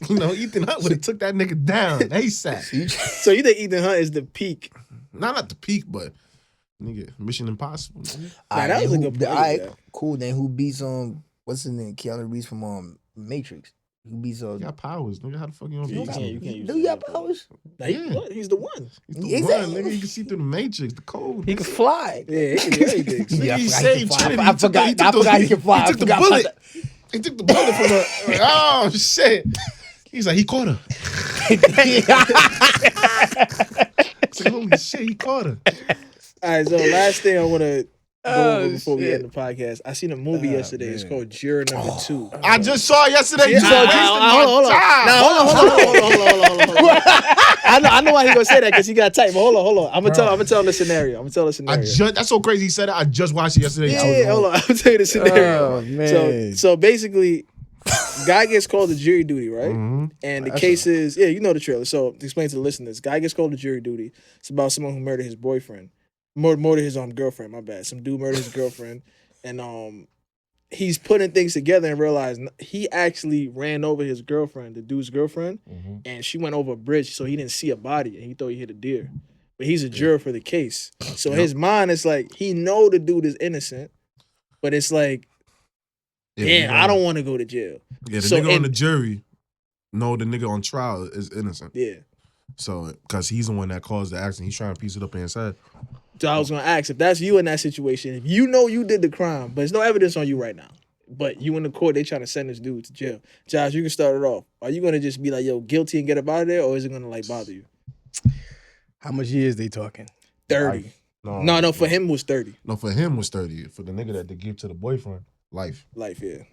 You know, Ethan Hunt would have took that nigga down ASAP. So you think Ethan Hunt is the peak? Not the peak, but nigga, Mission Impossible. Nah, that was a good point. Cool. Then who beats what's his name? Keanu Reeves from Matrix. Who beats You got powers, nigga. How the fuck you don't You beat can't him? use Do you got powers? Nah, he's the one. He's the Exactly. one, nigga. You can see through the Matrix, the code. He can fly. Yeah, he can do everything. Yeah, He I saved forgot he Trinity. can fly. I forgot he can fly. He took the bullet. He took the bullet from her. Oh shit! He's like, he caught her. It's like, holy shit, he caught her. All right, so last thing I want to go over before we shit. end the podcast. I seen a movie yesterday. It's called Juror Number 2. I just saw it yesterday. You Yeah, saw hold on. I know why he gonna say that because he got tight. But hold on. I'm gonna tell him the scenario. That's so crazy. He said it. I just watched it yesterday. Yeah, hold on. I'm gonna tell you the scenario. Oh, man. So basically, guy gets called to jury duty, right? Mm-hmm. And the case is, you know the trailer. So to explain to the listeners, guy gets called to jury duty. It's about someone who murdered his boyfriend, murdered his girlfriend. My bad. Some dude murdered his girlfriend, and he's putting things together and realized he actually ran over his girlfriend, the dude's girlfriend, and she went over a bridge, so he didn't see a body, and he thought he hit a deer. But he's a juror for the case, so his mind is like he know the dude is innocent, but it's like, damn, I don't want to go to jail. Yeah, the So nigga on the jury know the nigga on trial is innocent. Yeah. So, because he's the one that caused the accident, he's trying to piece it up in his head. So I was gonna ask, if that's you in that situation, if you know you did the crime, but there's no evidence on you right now, but you in the court, they trying to send this dude to jail. Josh, you can start it off. Are you gonna just be like, yo, guilty and get up out of there, or is it gonna like bother you? How much years they talking? 30. No, No, for him was 30. No, for him was 30. For the nigga that they give to the boyfriend, life. Life, yeah.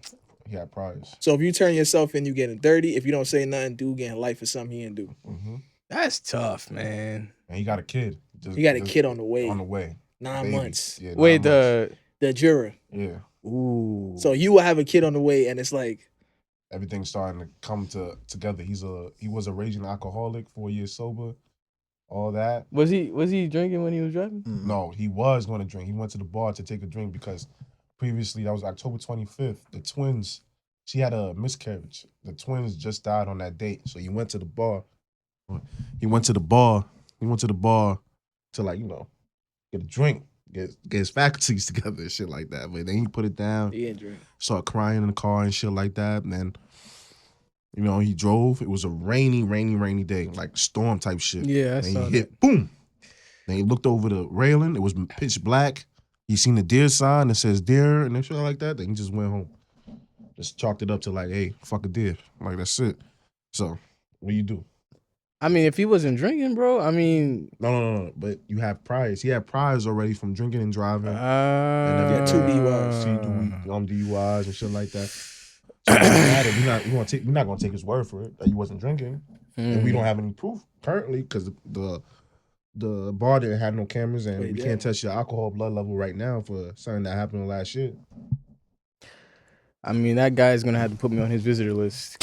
He had prize. So if you turn yourself in, you getting 30. If you don't say nothing, dude getting life for something he didn't do. Mm-hmm. That's tough, man. And he got a kid. He got a kid on the way. 9 Baby. months. Yeah, Wait, 9 months. The juror. Yeah. Ooh. So you will have a kid on the way, and it's like Everything's starting to come together. He was a raging alcoholic, 4 years sober, all that. Was he drinking when he was driving? No, he was going to drink. He went to the bar to take a drink because previously, that was October 25th, the twins, she had a miscarriage. The twins just died on that date. So he went to the bar. He went to the bar to, like, you know, get a drink, get his faculties together and shit like that. But then he put it down. he didn't drink. Started crying in the car and shit like that. And then, you know, he drove. It was a rainy day, like storm type shit. Yeah, I and saw he hit, boom. Then he looked over the railing. It was pitch black. He seen the deer sign that says deer and shit like that. Then he just went home. Just chalked it up to like, hey, fuck a deer. Like, that's it. So, what do you do? I mean, if he wasn't drinking, bro, I mean... No. But you have priors. He had priors already from drinking and driving. Yeah, 2 DUIs. DUIs and shit like that. So it doesn't matter. We're not gonna take his word for it that he wasn't drinking. And we don't have any proof currently because the bar didn't have no cameras and we can't test your alcohol blood level right now for something that happened last year. I mean, that guy's gonna have to put me on his visitor list.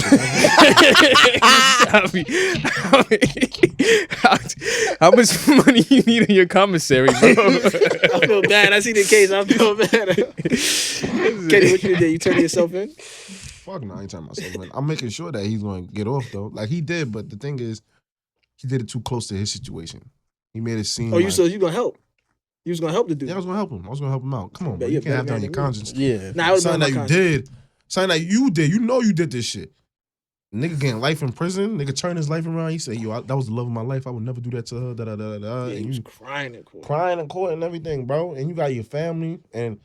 How much money you need in your commissary, bro? I feel bad. I see the case. I feel bad. Kenny, what you did? You turn yourself in? Fuck no, I ain't turning myself in. I'm making sure that he's going to get off, though. Like, he did, but the thing is, he did it too close to his situation. He made it seem you going to help? You was going to help the dude? Yeah, I was going to help him. I was going to help him out. Come on, bro. Yeah, You can't have that on your conscience. Yeah. Nah, it was something my that you conscience. did. Something that you did. You know you did this shit. Nigga getting life in prison. Nigga turn his life around. He said, yo, that was the love of my life. I would never do that to her. Yeah, and he was you crying in court. Crying in court and everything, bro. And you got your family. And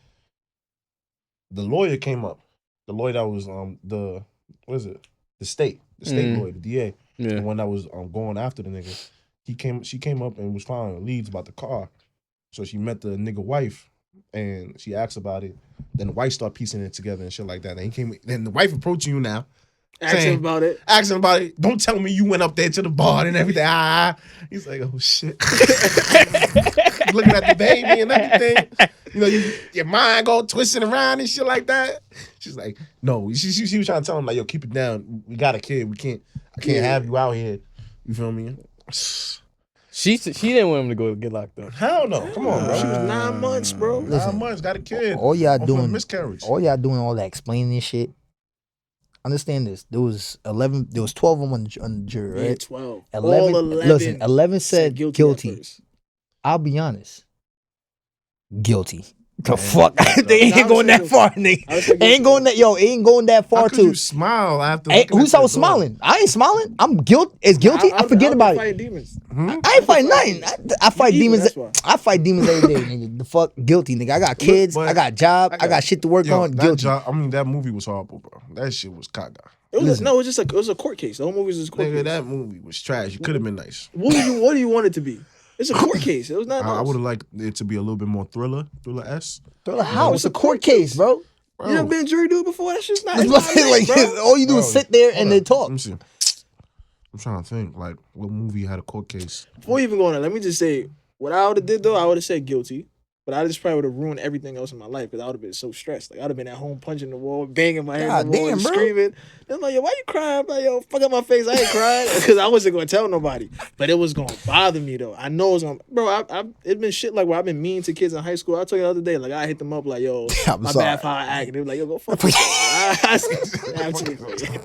the lawyer came up. The lawyer that was the state lawyer, the DA. Yeah. The one that was going after the nigga. She came up and was filing leads about the car. So she met the nigga wife and she asked about it. Then the wife started piecing it together and shit like that. Then the wife approaching you now. Asking about it. Asking about it. Don't tell me you went up there to the bar and everything. He's like, oh shit. Looking at the baby and everything. You know, your mind go twisting around and shit like that. She's like, no. She was trying to tell him like, yo, keep it down. We got a kid. I can't have you out here. You feel me? She didn't want him to go get locked up. Hell no. Come on, bro. She was 9 months, bro. 9 months, got a kid. All y'all Off doing a miscarriage. all y'all doing all that explaining this shit. understand this. There was 11. There was 12 of them on the jury, right? Yeah, 12. 11. All 11. Listen, 11 said at guilty. first. I'll be honest. Guilty. The fuck? They ain't going that far, nigga. Ain't going that. Yo, ain't going that far How could too. you smile after? Who saw smiling? I ain't smiling. I'm guilty. It's guilty. I forget about it. Demons. I ain't fight nothing. I fight evil, demons. that's why. I fight demons every day, nigga. The fuck, guilty, nigga. I got kids. but I got job. I got shit to work on. Guilty. That movie was horrible, bro. That shit was caca. It was a court case. The whole movie was a court Nigga, case. that movie was trash. It could have been nice. What do you want it to be? It's a court case. It was not. I would have liked it to be a little bit more thriller-esque. Thriller how? It's a court case, bro. Bro. You never been jury dude before? That shit's not. Like, all you do is sit there and then talk. Let me see. I'm trying to think, like, what movie had a court case? Before you even go on, let me just say what I would have did though. I would have said guilty, but I just probably would have ruined everything else in my life because I would have been so stressed. Like I'd have been at home punching the wall, banging my head on the wall, and screaming. I'm like, yo, why you crying? I'm like, yo, fuck up my face. I ain't crying because I wasn't gonna tell nobody, but it was gonna bother me though. I know it's gonna, bro. It's been shit like where I've been mean to kids in high school. I told you the other day, like I hit them up like, yo, my bad for how I act. And they were like, yo, go fuck yourself.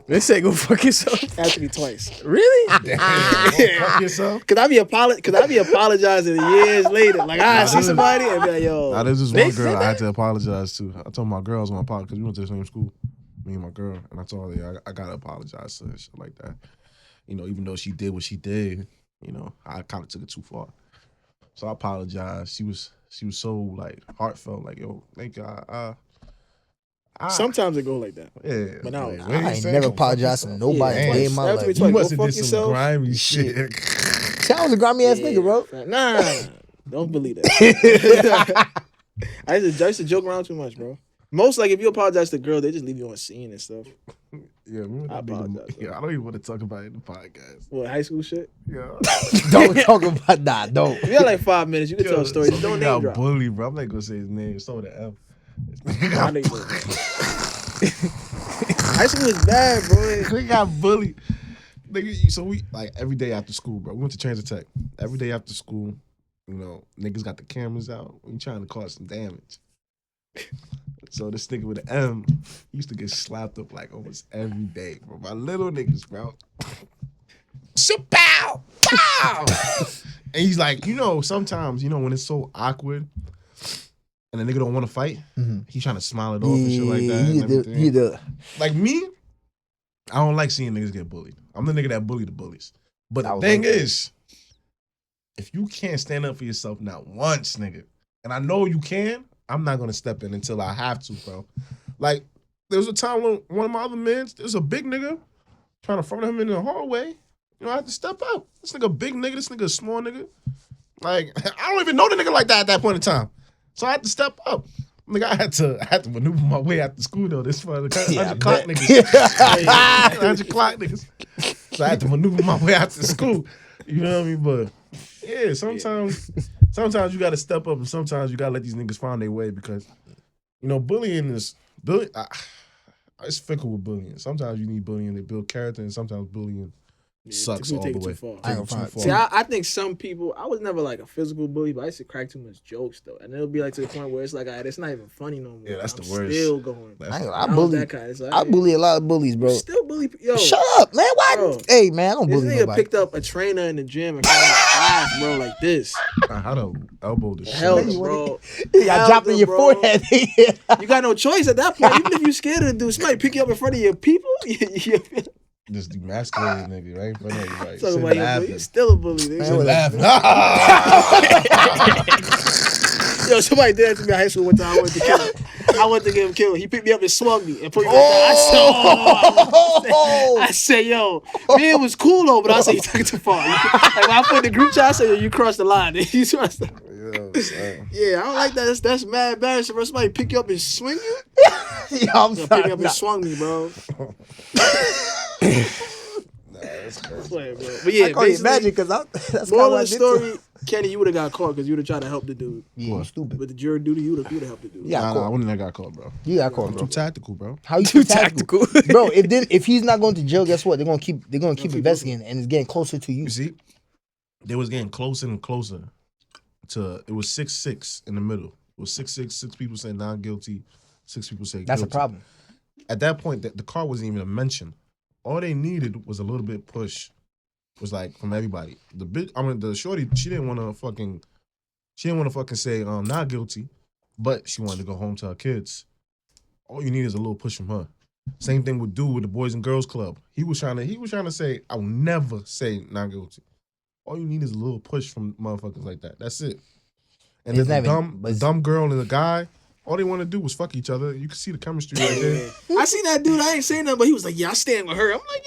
They say go fuck yourself. Asked me twice. Really? Fuck yourself? Cause I be apologizing years later. Like I see somebody and be like, yo. Now there's this one girl I had to apologize to. I told my girls on my podcast because we went to the same school, me and my girl, and I told her, yeah, I gotta apologize to her, shit like that. You know, even though she did what she did, you know, I kind of took it too far. So I apologized. She was so like heartfelt, like, yo, thank God. Sometimes it go like that. Yeah, but now I ain't never apologized to nobody a day in my life. You must have did some grimy shit. I was a grimy ass nigga, bro. Nah, don't believe that. I used to joke around too much, bro. Most like if you apologize to a girl, they just leave you on scene and stuff. Yeah, I apologize. I don't even want to talk about it in the podcast. What, high school shit? Yeah. Don't talk about don't. We got like 5 minutes. You can tell stories. Don't name drop. Bully, bro. I'm not gonna say his name. Start with an F. High school was bad, bro. We got bullied. Nigga, so we like every day after school, bro. We went to Transit Tech. Every day after school, you know, niggas got the cameras out. We trying to cause some damage. So this nigga with an M used to get slapped up like almost every day, bro. My little niggas, bro. Pow! Pow! And he's like, you know, sometimes, you know, when it's so awkward and the nigga don't want to fight, he's trying to smile it off and shit like that. Like me, I don't like seeing niggas get bullied. I'm the nigga that bully the bullies. But the thing is, if you can't stand up for yourself not once, nigga, and I know you can, I'm not gonna step in until I have to, bro. Like, there was a time when one of my other men, there's a big nigga trying to front him in the hallway. You know, I had to step up. This nigga a big nigga, this nigga a small nigga. Like, I don't even know the nigga like that at that point in time. So I had to step up. Nigga, I had to maneuver my way after school though. This for the 100 clock niggas. 100 clock niggas. So I had to maneuver my way after school. You know what I mean? But yeah, sometimes you gotta step up and sometimes you gotta let these niggas find their way because, you know, bullying. It's fickle with bullying. Sometimes you need bullying to build character and sometimes bullying sucks all the way. See, I think some people, I was never like a physical bully, but I used to crack too much jokes though. And it'll be like to the point where it's like, it's not even funny no more. Yeah, that's I'm the worst. Still going. I bully a lot of bullies, bro. Still bully. Yo, shut up, man. Why? Bro, hey, man, I don't bully nobody. This nigga picked up a trainer in the gym and came class, bro, like this. How to elbow this hell, bro. You got dropped in your forehead. You got no choice at that point. Even if you scared of the dude, somebody pick you up in front of your people. This demasculated nigga right in front of you. Like, talking about you still a bully, nigga. Laughing. Yo, somebody did that to me in high school one time. I wanted to kill him. I wanted to get him killed. He picked me up and swung me and put me down. I said, yo, man, it was cool though, but I said, you took it too far. Like when I put in the group chat, I said, yo, you crossed the line. Yeah, I don't like that. That's mad embarrassing, bro. Somebody pick you up and swing you? Yo, I'm sorry. Pick me up and swung me, bro. That's crazy. But yeah, I can't imagine because that's more of the story. Kenny, you would have got caught because you would have tried to help the dude. Yeah, stupid. With the jury duty, you would have helped the dude. Yeah, I wouldn't have got caught, bro. You got caught, bro. Too tactical, bro. How you too tactical, bro? If he's not going to jail, guess what? They're gonna keep investigating, and it's getting closer to you. You see, they was getting closer and closer to. It was 6-6 in the middle. It was 6-6. 6 people said not guilty. 6 people say guilty. That's a problem. at that point, the car wasn't even a mention. All they needed was a little bit push. Was like from everybody. The shorty, she didn't want to fucking say not guilty, but she wanted to go home to her kids. All you need is a little push from her. Same thing would do with the Boys and Girls Club. He was trying to say, I'll never say not guilty. All you need is a little push from motherfuckers like that. That's it. And then the dumb girl and the guy, all they want to do was fuck each other. You can see the chemistry right there. I seen that dude. I ain't saying nothing, but he was like, "Yeah, I stand with her." I'm like,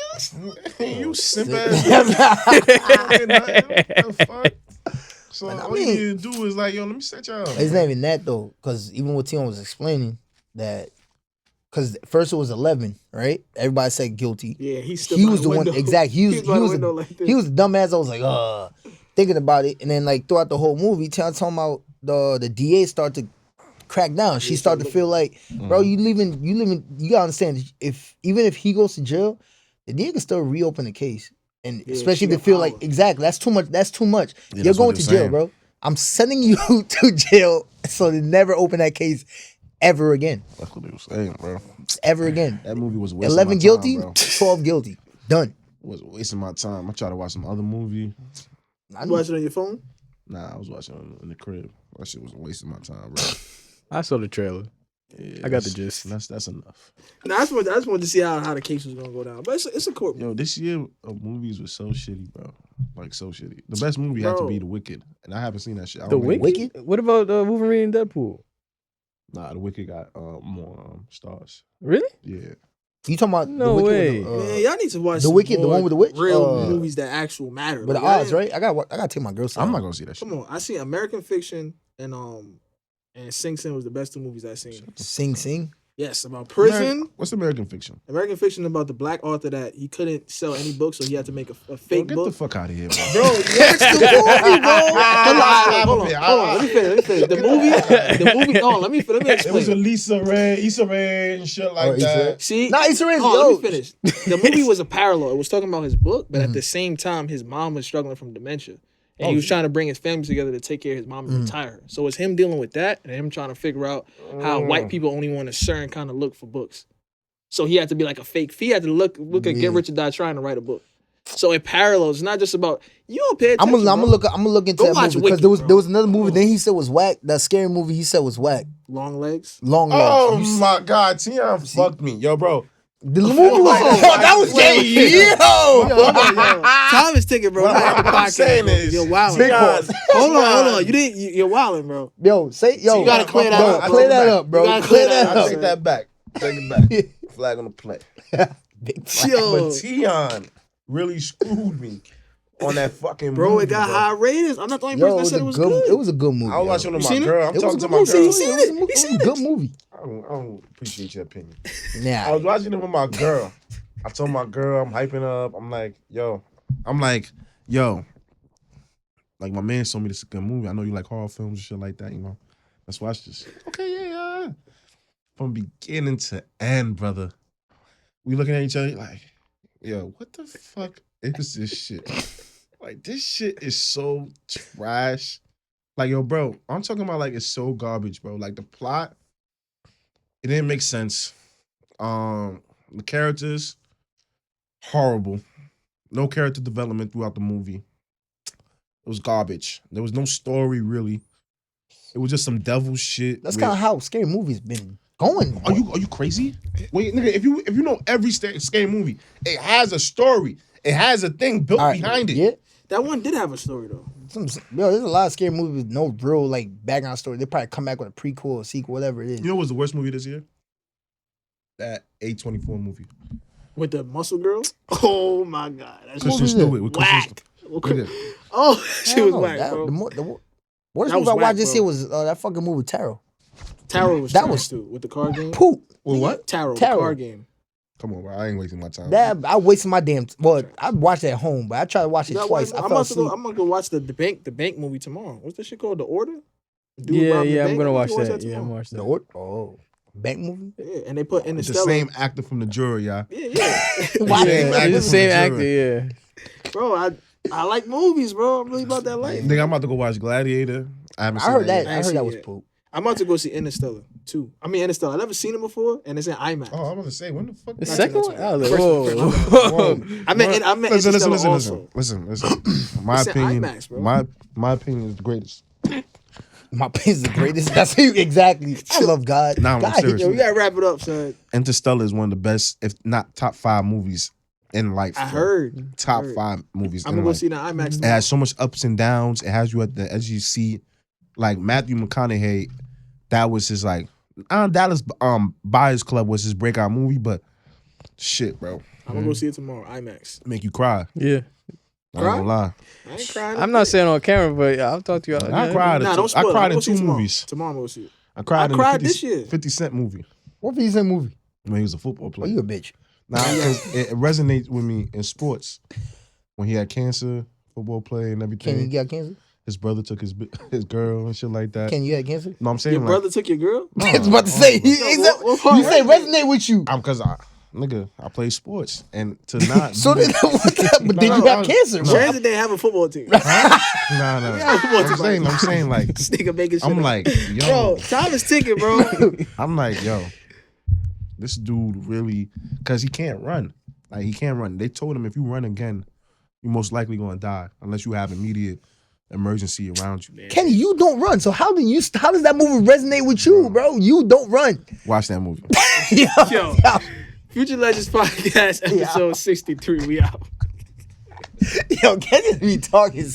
"Yo, you simp ass. Fuck. So all you need to do is like, yo, let me set y'all up. It's not even that though, because even what Teon was explaining that. Because first it was 11, right? Everybody said guilty. Yeah, he was the one. Exactly. He was the dumbass. I was like, thinking about it, and then like throughout the whole movie, talking about the DA started to crack down. She started to feel like, bro, you leaving. You gotta understand, even if he goes to jail, the DA can still reopen the case, and especially to feel like exactly that's too much. That's too much. Yeah, you're going to jail, bro. I'm sending you to jail, so they never open that case. Ever again. That's what they were saying, bro. Ever again. That movie was wasting 11 my guilty, time, bro. 12 guilty. Done. It was wasting my time. I tried to watch some other movie. You watch it on your phone? Nah, I was watching it in the crib. That shit was wasting my time, bro. I saw the trailer. Yeah, I got the gist. That's enough. Nah, I just wanted to see how the case was gonna go down. But it's a court. Yo, this year of movies was so shitty, bro. Like so shitty. The best movie had to be The Wicked, and I haven't seen that shit. The Wicked? What about Wolverine and Deadpool? Nah, The Wicked got more stars. Really? Yeah. You talking about no The Wicked? Way. Man, y'all need to watch The Wicked, the one with the witch? Real movies that actual matter. With the odds, right? I gotta take my girl. I'm not gonna see that shit. Come on, I see American Fiction and Sing Sing was the best 2 movies I seen. Sing Sing? Yes, about prison. What's American Fiction? American Fiction about the black author that he couldn't sell any books, so he had to make a fake book. Get the fuck out of here, bro. Bro, watch the movie, bro. Hold on. Let me finish. The movie. No, let me explain. It was a Issa Rae and shit like that. See, Issa Rae. Let me finish. The movie was a parallel. It was talking about his book, but at the same time, his mom was struggling from dementia. And he was trying to bring his family together to take care of his mom and retire her. So it's him dealing with that and him trying to figure out how white people only want a certain kind of look for books. So he had to be like a fake. He had to look at Get Rich or Die Trying to write a book. So it parallels. It's not just about you don't pay attention. I'm gonna look into that movie because there was another movie. Then he said was whack. That scary movie he said was whack. Long Legs. Oh my God, Teon fucked me, yo, bro. The movie was that was gay. Yo, time is ticking, bro. I'm saying this. You're wilding. Hold on. You're wilding, bro. You gotta clear that up. Clear that up, bro. Clear that up. Take that back. Take it back. Flag on the play. But Teon really screwed me on that fucking bro, movie. It got high ratings. I'm not the only person that said it was good. It was a good movie. I was watching it with my girl. I'm talking to my girl. It was a good movie. I don't appreciate your opinion. Yeah. I was watching it with my girl. I told my girl, I'm hyping up. I'm like, yo. Like, my man told me this is a good movie. I know you like horror films and shit like that, you know. Let's watch this. Okay, yeah. From beginning to end, brother. We looking at each other like, yo, what the fuck is this shit? Like, this shit is so trash. Like, yo, bro, I'm talking about like it's so garbage, bro. Like, the plot, it didn't make sense. The characters, horrible. No character development throughout the movie. It was garbage. There was no story, really. It was just some devil shit. That's kind of how scary movies been going. Are you crazy? Wait, nigga, if you know every scary movie, it has a story. It has a thing built behind it. Yeah. That one did have a story though. There's a lot of scary movies with no real like background story. They probably come back with a prequel or sequel, whatever it is. You know what was the worst movie this year? That A24 movie. With the muscle girl? Oh my God. That's Kristen Stewart. whack. Oh, she was whack, bro. The worst movie I watched this year was that fucking movie Tarot. Tarot was trash too, with the card game. Poop. With what? Tarot, the card game. Come on, bro. I ain't wasting my time. I wasted my damn. Well, I watched it at home, but I tried to watch it twice. I fell asleep. I'm gonna go watch the bank movie tomorrow. What's that shit called? The Order? Yeah, I'm gonna watch that. Yeah, I'm gonna watch that. The Order? Oh, bank movie? Yeah, and they put in the same actor from The Jury, y'all. Yeah. It's the same actor, yeah. Bro, I like movies, bro. I'm really about that life. Nigga, I'm about to go watch Gladiator. I haven't seen I heard that. I heard that was poop. I'm about to go see Interstellar 2. I mean, Interstellar. I never seen it before, and it's in IMAX. Oh, I'm gonna say when the fuck. The Not second too one? much. I was like, First one, whoa. I meant Interstellar also. Listen. My It's in opinion. IMAX, bro. My opinion is the greatest. My opinion's the greatest. That's exactly. I love God. Nah, I'm God, serious. Yo, we gotta wrap it up, son. Interstellar is one of the best, if not top 5 movies in life. I bro. heard. Top Heard. 5 movies. I'm in gonna go life. see the IMAX. It has so much ups and downs. It has you at the edge of your seat. Like Matthew McConaughey, that was his like Dallas Buyers Club was his breakout movie, but shit, bro, I'm gonna go see it tomorrow. IMAX. make you cry. Yeah. I ain't gonna lie. I ain't crying. I'm not saying on camera, but I'll talk to you. I cried. Nah, don't I spoil it. cried I'm in gonna see it 2 tomorrow. movies. Tomorrow I'm gonna see it. I cried I in cried the this year. 50 Cent movie What if he's in a movie? when he was a football Oh, player. you a bitch. Nah, because it resonates with me in sports. When he had cancer, football play and everything. Ken, you got cancer? His brother took his girl and shit like that. Ken, you had cancer? No, I'm saying Your like, brother took your girl? I was about to say. what part You say resonate? resonate with you. because I play sports and to not. So be- then, but then No, you got no, cancer, bro. Transit didn't have a football team. Nah. Yeah, I'm saying like, This nigga making shit I'm up. like, yo, Bro, time is ticking, bro. I'm like, yo, this dude really, because he can't run. Like, he can't run. They told him if you run again, you're most likely going to die unless you have immediate emergency around you. Kenny, you don't run. So how does that movie resonate with you, bro? You don't run. Watch that movie. Yo. Future Legends Podcast, episode 63. We out. Yo, Kenny be talking.